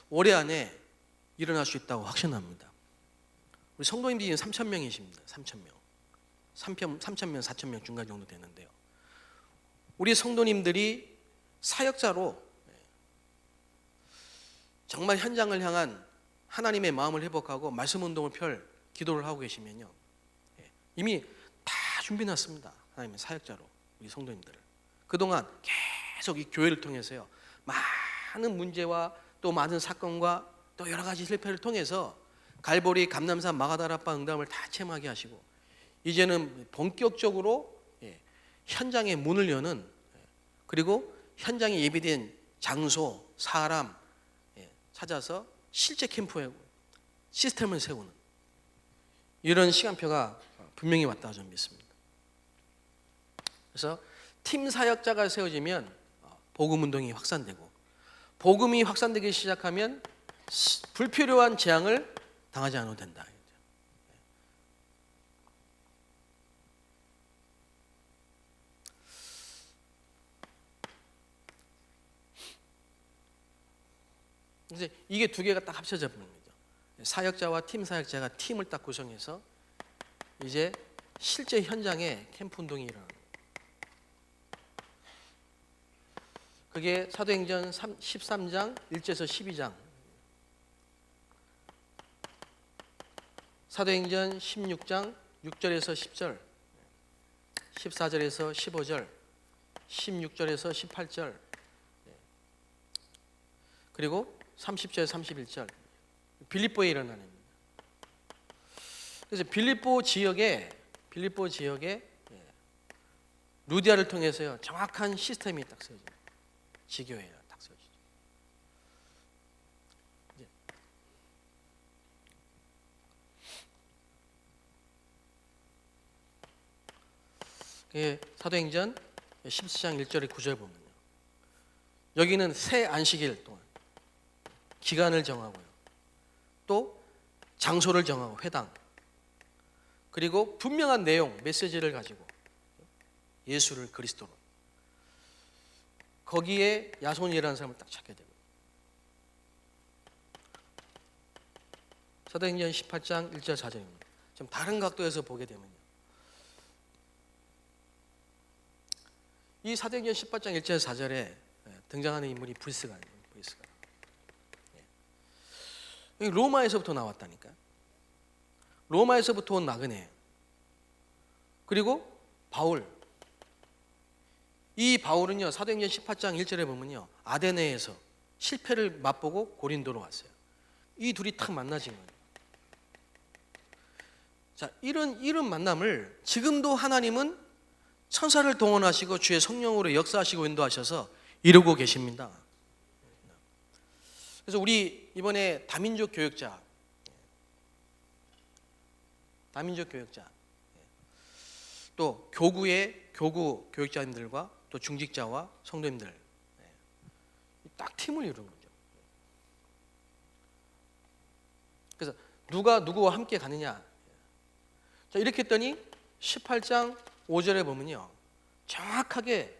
올해 안에 일어날 수 있다고 확신합니다. 우리 성도님들이 3,000명이십니다. 3,000명, 3,000명, 4,000명 중간 정도 되는데요. 우리 성도님들이 사역자로 정말 현장을 향한 하나님의 마음을 회복하고 말씀 운동을 펼 기도를 하고 계시면요, 이미 다 준비해놨습니다. 하나님의 사역자로 우리 성도님들을 그동안 계속 이 교회를 통해서요, 많은 문제와 또 많은 사건과 또 여러 가지 실패를 통해서 갈보리, 감남산, 마가다라파 응답을 다 체험하게 하시고 이제는 본격적으로 현장의 문을 여는, 그리고 현장에 예비된 장소, 사람 찾아서 실제 캠프에 시스템을 세우는 이런 시간표가 분명히 왔다고 저는 믿습니다. 그래서 팀 사역자가 세워지면 복음 운동이 확산되고, 복음이 확산되기 시작하면 불필요한 재앙을 당하지 않아도 된다. 이제 이게 두 개가 딱 합쳐져 버린 거죠. 사역자와 팀 사역자가 팀을 딱 구성해서 이제 실제 현장에 캠프 운동이 일어나는 거예요. 그게 사도행전 13장 1절에서 12장, 사도행전 16장 6절에서 10절, 14절에서 15절, 16절에서 18절, 그리고 30절 31절 빌립보에 일어나는 겁니다. 그래서 빌립보 지역에 루디아를 통해서요, 정확한 시스템이 딱 세워집니다. 지교회가 딱 세워지죠. 사도행전 14장 1절에 9절 보면요, 여기는 새 안식일 동안 기간을 정하고요, 또 장소를 정하고 회당, 그리고 분명한 내용, 메시지를 가지고 예수를 그리스도로, 거기에 야손이라는 사람을 딱 찾게 되고, 사도행전 18장 1절 4절입니다. 좀 다른 각도에서 보게 되면요, 이 사도행전 18장 1절 4절에 등장하는 인물이 브리스가 아니에요. 브리스가. 로마에서부터 나왔다니까. 로마에서부터 온 나그네. 그리고 바울. 이 바울은요, 사도행전 18장 1절에 보면요, 아데네에서 실패를 맛보고 고린도로 왔어요. 이 둘이 탁 만나진 거예요. 자, 이런 만남을 지금도 하나님은 천사를 동원하시고 주의 성령으로 역사하시고 인도하셔서 이루고 계십니다. 그래서 우리 이번에 다민족 교역자, 또 교구 교육자님들과 또 중직자와 성도님들 딱 팀을 이루는 거죠. 그래서 누가 누구와 함께 가느냐. 자, 이렇게 했더니 18장 5절에 보면요, 정확하게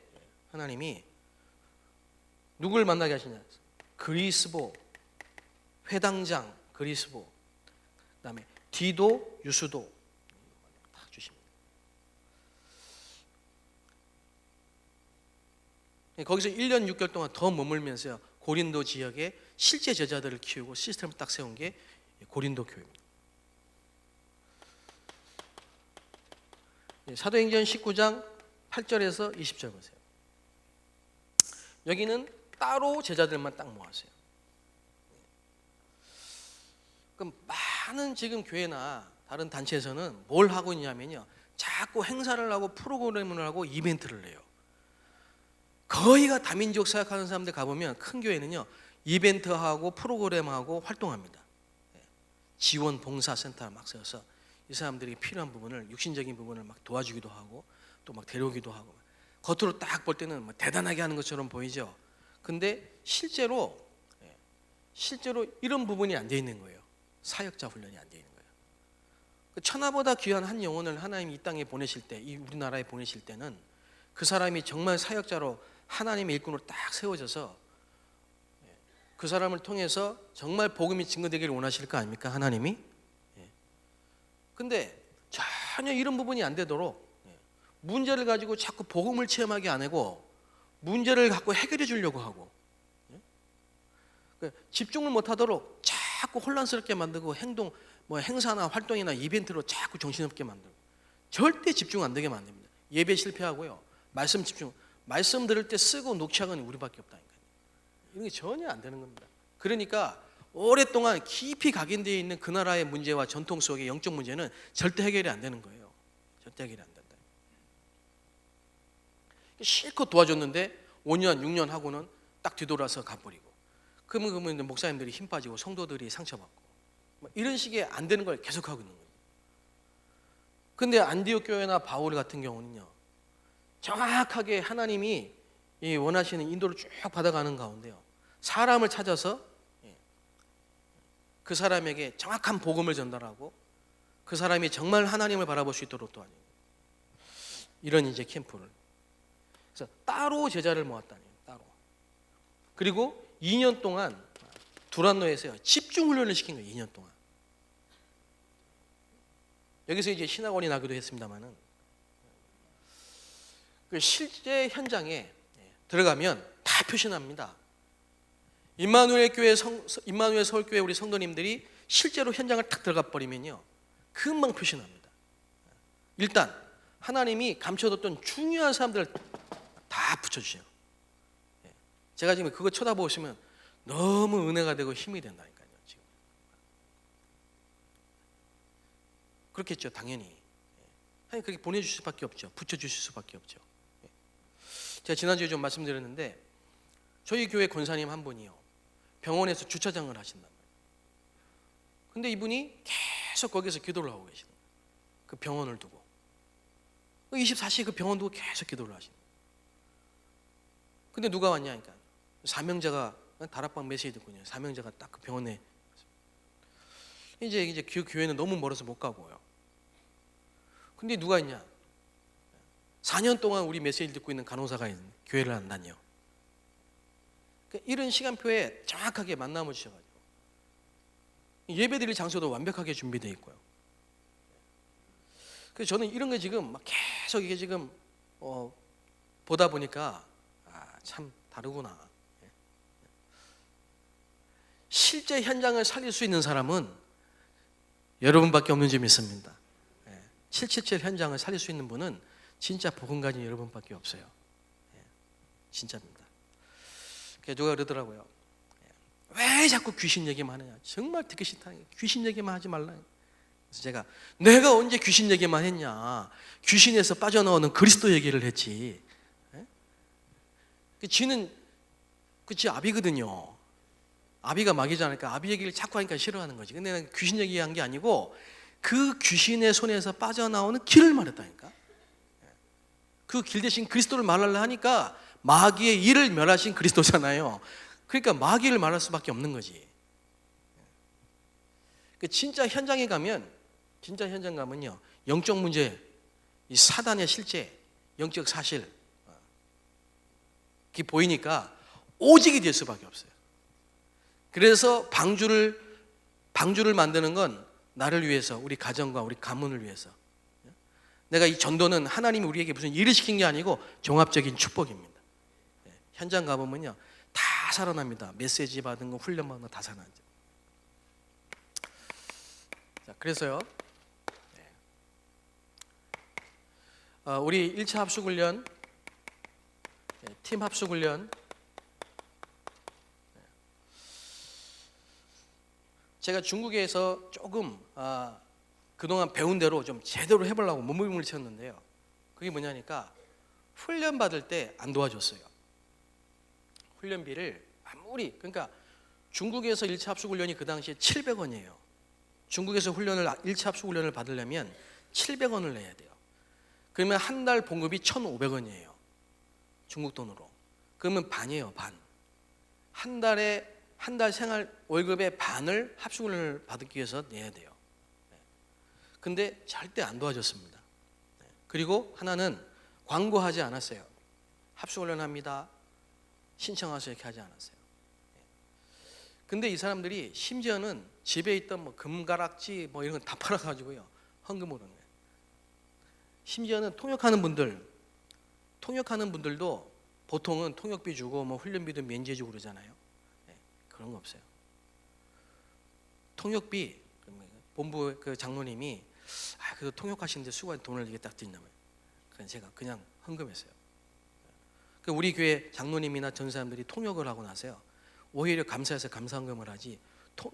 하나님이 누굴 만나게 하시냐. 그리스보, 회당장 그리스보, 그다음에 디도, 유수도 다 주십니다. 거기서 1년 6개월 동안 더 머물면서 고린도 지역에 실제 제자들을 키우고 시스템을 딱 세운 게 고린도 교회입니다. 사도행전 19장 8절에서 20절 보세요. 여기는 따로 제자들만 딱 모았어요. 그럼 많은 지금 교회나 다른 단체에서는 뭘 하고 있냐면요, 자꾸 행사를 하고 프로그램을 하고 이벤트를 해요. 거의가 다민족 사역하는 사람들 가보면 큰 교회는요, 이벤트하고 프로그램하고 활동합니다. 지원 봉사센터를 막 세워서 이 사람들이 필요한 부분을, 육신적인 부분을 막 도와주기도 하고 또 막 데려오기도 하고, 겉으로 딱 볼 때는 뭐 대단하게 하는 것처럼 보이죠. 근데 실제로 이런 부분이 안 돼 있는 거예요. 사역자 훈련이 안 돼 있는 거예요. 천하보다 귀한 한 영혼을 하나님이 이 땅에 보내실 때, 이 우리나라에 보내실 때는 그 사람이 정말 사역자로 하나님의 일꾼으로 딱 세워져서 그 사람을 통해서 정말 복음이 증거되기를 원하실 거 아닙니까, 하나님이? 근데 전혀 이런 부분이 안 되도록 문제를 가지고 자꾸 복음을 체험하게 안 하고 문제를 갖고 해결해 주려고 하고, 집중을 못하도록 자꾸 혼란스럽게 만들고 행사나 활동이나 이벤트로 자꾸 정신없게 만들고, 절대 집중 안 되게 만듭니다. 예배 실패하고요, 말씀 들을 때 쓰고 녹취하는 우리밖에 없다니까요. 이런 게 전혀 안 되는 겁니다. 그러니까 오랫동안 깊이 각인되어 있는 그 나라의 문제와 전통 속의 영적 문제는 절대 해결이 안 되는 거예요. 절대 해결이 안 된다. 실컷 도와줬는데 5년, 6년 하고는 딱 뒤돌아서 가버리고, 그러면 목사님들이 힘 빠지고 성도들이 상처받고, 이런 식의 안 되는 걸 계속하고 있는 거예요. 근데 안디옥 교회나 바울 같은 경우는요, 정확하게 하나님이 원하시는 인도를 쭉 받아가는 가운데요, 사람을 찾아서 그 사람에게 정확한 복음을 전달하고 그 사람이 정말 하나님을 바라볼 수 있도록 도와줘요. 이런 이제 캠프를. 그래서 따로 제자를 모았다니, 따로. 그리고 2년 동안 두란노에서요, 집중 훈련을 시킨 거예요. 2년 동안. 여기서 이제 신학원이 나기도 했습니다만은, 그 실제 현장에 들어가면 다 표시납니다. 임마누엘 서울교회 우리 성도님들이 실제로 현장을 탁 들어가 버리면요, 금방 표시납니다. 일단 하나님이 감춰뒀던 중요한 사람들을 다 붙여주세요. 제가 지금 그거 쳐다보시면 너무 은혜가 되고 힘이 된다니까요. 지금 그렇겠죠, 당연히. 하나님 그렇게 보내주실 수밖에 없죠. 붙여주실 수밖에 없죠. 제가 지난주에 좀 말씀드렸는데, 저희 교회 권사님 한 분이요, 병원에서 주차장을 하신단 말이에요. 근데 이분이 계속 거기서 기도를 하고 계시는 거예요. 그 병원을 두고 24시간 그 병원 두고 계속 기도를 하시는 거예요. 근데 누가 왔냐니까, 사명자가, 다락방 메시지 듣군요. 사명자가 딱 그 병원에, 이제 그 교회는 너무 멀어서 못 가고요. 근데 누가 있냐, 4년 동안 우리 메시지를 듣고 있는 간호사가 있는 교회를 안 다녀. 그러니까 이런 시간표에 정확하게 만남을 주셔가지고 예배드릴 장소도 완벽하게 준비되어 있고요. 그래서 저는 이런 게 지금 막 계속 이게 지금 보다 보니까 참 다르구나. 실제 현장을 살릴 수 있는 사람은 여러분밖에 없는 줄 믿습니다. 실제 현장을 살릴 수 있는 분은 진짜 복음 가진 여러분밖에 없어요. 진짜입니다. 누가 그러더라고요. 왜 자꾸 귀신 얘기만 하느냐. 정말 듣기 싫다. 귀신 얘기만 하지 말라. 그래서 내가 언제 귀신 얘기만 했냐. 귀신에서 빠져나오는 그리스도 얘기를 했지. 지는 그치 아비거든요. 아비가 마귀잖아요. 그러니까 아비 얘기를 자꾸 하니까 싫어하는 거지. 근데 내가 귀신 얘기한 게 아니고 그 귀신의 손에서 빠져나오는 길을 말했다니까. 그 길 대신 그리스도를 말하려 하니까 마귀의 일을 멸하신 그리스도잖아요. 그러니까 마귀를 말할 수밖에 없는 거지. 진짜 현장에 가면, 진짜 현장 가면요, 영적 문제, 이 사단의 실제, 영적 사실, 그게 보이니까 오직이 될 수밖에 없어요. 그래서 방주를 만드는 건 나를 위해서, 우리 가정과 우리 가문을 위해서. 내가 이 전도는 하나님이 우리에게 무슨 일을 시킨 게 아니고 종합적인 축복입니다. 현장 가보면요, 다 살아납니다. 메시지 받은 거, 훈련 받은 거 다 살아나죠. 자, 그래서요, 우리 1차 합숙훈련, 팀 합숙훈련, 제가 중국에서 조금 그동안 배운 대로 좀 제대로 해보려고 몸부림을 쳤는데요. 그게 뭐냐니까 훈련 받을 때 안 도와줬어요. 훈련비를 아무리, 그러니까 중국에서 1차 합숙훈련이 그 당시에 700원이에요. 중국에서 1차 합숙훈련을 받으려면 700원을 내야 돼요. 그러면 한 달 봉급이 1,500원이에요. 중국 돈으로. 그러면 반이에요, 반. 한 달 생활 월급의 반을 합숙훈련을 받기 위해서 내야 돼요. 근데 절대 안 도와줬습니다. 그리고 하나는 광고하지 않았어요. 합숙훈련 합니다. 신청하세요. 이렇게 하지 않았어요. 근데 이 사람들이 심지어는 집에 있던 뭐 금가락지 뭐 이런 거 다 팔아가지고요, 헌금으로. 심지어는 통역하는 분들도 보통은 통역비 주고 뭐 훈련비도 면제 주고 그러잖아요. 그런 거 없어요. 통역비, 본부 그 장로님이 그래도 통역하시는데 수고한 돈을 이게 딱 드린다면, 그래서 제가 그냥 헌금했어요. 우리 교회 장로님이나 전 사람들이 통역을 하고 나서요, 오히려 감사해서 감사헌금을 하지,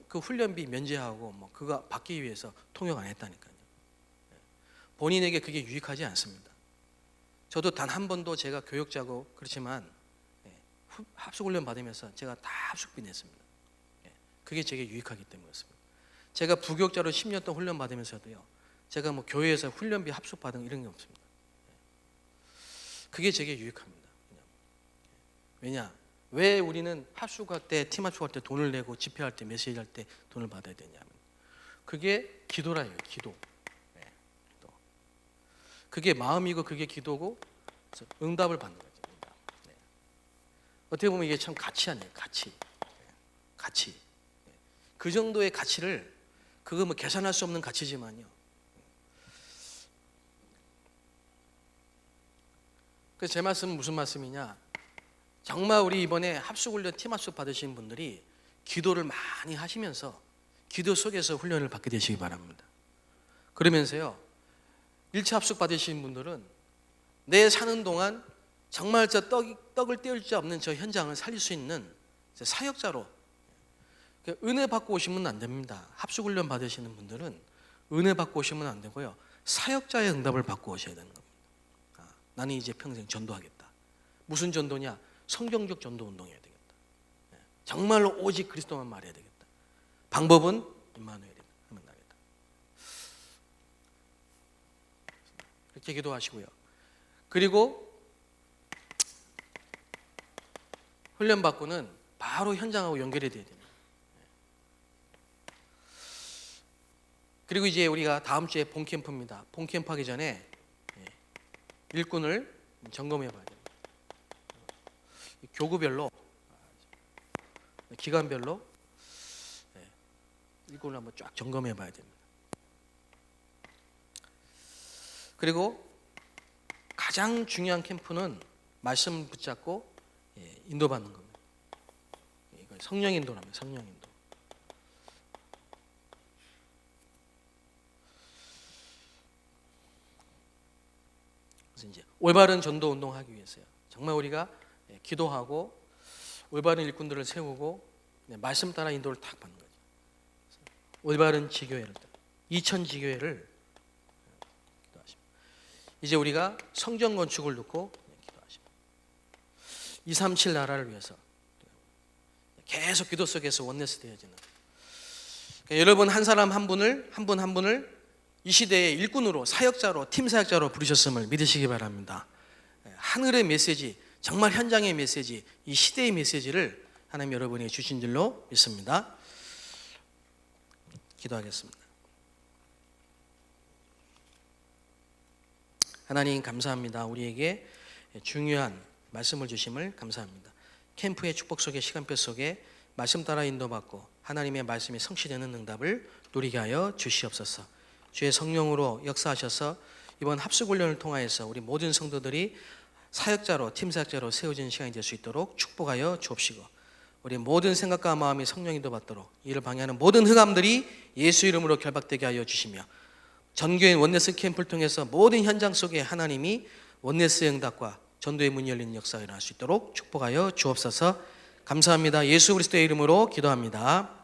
그 훈련비 면제하고 뭐 그거 받기 위해서 통역 안 했다니까요. 본인에게 그게 유익하지 않습니다. 저도 단 한 번도 제가 교역자고 그렇지만 합숙훈련 받으면서 제가 다 합숙비 냈습니다. 그게 제게 유익하기 때문에 그렇습니다. 제가 부교역자로 10년 동안 훈련 받으면서도요, 제가 뭐 교회에서 훈련비 합숙 받은 이런 게 없습니다. 그게 제게 유익합니다. 왜냐? 왜 우리는 합숙할 때, 팀 합숙할 때 돈을 내고 집회할 때, 메시지할 때 돈을 받아야 되냐면, 그게 기도라요. 기도. 그게 마음이고 그게 기도고 응답을 받는 거죠. 응답. 어떻게 보면 이게 참 가치 아니에요. 가치. 그 정도의 가치를, 그거 뭐 계산할 수 없는 가치지만요. 그래서 제 말씀은 무슨 말씀이냐? 정말 우리 이번에 합숙훈련, 팀 합숙 받으신 분들이 기도를 많이 하시면서 기도 속에서 훈련을 받게 되시기 바랍니다. 그러면서요, 1차 합숙 받으신 분들은 내 사는 동안 정말 저 떡을 떼울 수 없는 저 현장을 살릴 수 있는 사역자로, 은혜 받고 오시면 안 됩니다. 합숙훈련 받으시는 분들은 은혜 받고 오시면 안 되고요, 사역자의 응답을 받고 오셔야 되는 겁니다. 나는 이제 평생 전도하겠다. 무슨 전도냐? 성경적 전도 운동해야 되겠다. 정말로 오직 그리스도만 말해야 되겠다. 방법은 임마누엘이다. 하면 나겠다. 이렇게 기도하시고요. 그리고 훈련 받고는 바로 현장하고 연결이 돼야 됩니다. 그리고 이제 우리가 다음 주에 본캠프입니다. 본캠프 하기 전에 일꾼을 점검해 봐야 됩니다. 교구별로, 기간별로 일꾼을 한번 쫙 점검해 봐야 됩니다. 그리고 가장 중요한 캠프는 말씀 붙잡고 인도받는 겁니다. 이걸 성령 인도랍니다. 성령 인도. 그래서 이제 올바른 전도 운동하기 위해서요. 정말 우리가 기도하고 올바른 일꾼들을 세우고 말씀 따라 인도를 딱 받는 거죠. 올바른 지교회를 2000 지교회를 기도하십니다. 이제 우리가 성전 건축을 놓고 기도하십니다. 237 나라를 위해서 계속 기도 속에서 원네스 되어지는. 그러니까 여러분 한 사람 한 분을 한 분을 이 시대의 일꾼으로 사역자로 팀 사역자로 부르셨음을 믿으시기 바랍니다. 하늘의 메시지, 정말 현장의 메시지, 이 시대의 메시지를 하나님 여러분이 주신 줄로 믿습니다. 기도하겠습니다. 하나님 감사합니다. 우리에게 중요한 말씀을 주심을 감사합니다. 캠프의 축복 속에 시간표 속에 말씀 따라 인도받고 하나님의 말씀이 성취되는 응답을 누리게 하여 주시옵소서. 주의 성령으로 역사하셔서 이번 합숙훈련을 통하여서 우리 모든 성도들이 사역자로 팀 사역자로 세워지는 시간이 될 수 있도록 축복하여 주옵시고 우리 모든 생각과 마음이 성령 인도받도록 이를 방해하는 모든 흑암들이 예수 이름으로 결박되게 하여 주시며 전교인 원네스 캠프를 통해서 모든 현장 속에 하나님이 원네스의 응답과 전도의 문이 열리는 역사가 일어날 수 있도록 축복하여 주옵소서. 감사합니다. 예수 그리스도의 이름으로 기도합니다.